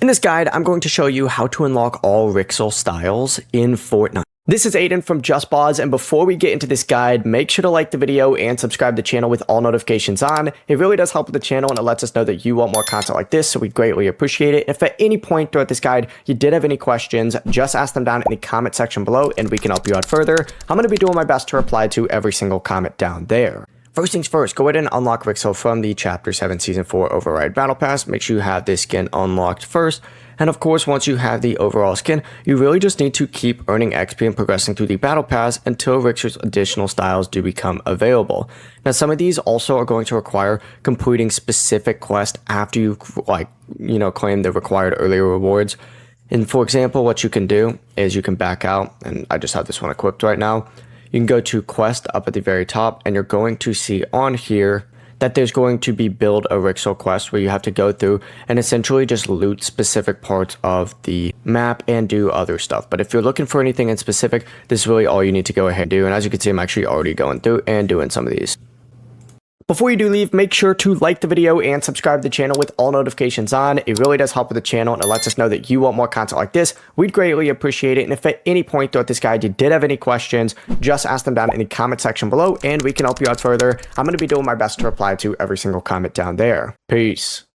In this guide, I'm going to show you how to unlock all Wrixel styles in Fortnite. This is Aiden from JustBoz, and before we get into this guide, make sure to like the video and subscribe to the channel with all notifications on. It really does help with the channel, and it lets us know that you want more content like this, so we greatly appreciate it. If at any point throughout this guide you did have any questions, just ask them down in the comment section below, and we can help you out further. I'm going to be doing my best to reply to every single comment down there. First things first, go ahead and unlock Wrixel from the Chapter 7 Season 4 Override Battle Pass. Make sure you have this skin unlocked first. And of course, once you have the overall skin, you really just need to keep earning XP and progressing through the Battle Pass until Wrixel's additional styles do become available. Now, some of these also are going to require completing specific quests after you, claim the required earlier rewards. And for example, what you can do is you can back out, and I just have this one equipped right now. You can go to quest up at the very top, and you're going to see on here that there's going to be build a Wrixel quest where you have to go through and essentially just loot specific parts of the map and do other stuff. But if you're looking for anything in specific, this is really all you need to go ahead and do. And as you can see, I'm actually already going through and doing some of these. Before you do leave, make sure to like the video and subscribe to the channel with all notifications on. It really does help with the channel, and it lets us know that you want more content like this. We'd greatly appreciate it. And if at any point throughout this guide you did have any questions, just ask them down in the comment section below, and we can help you out further. I'm going to be doing my best to reply to every single comment down there. Peace.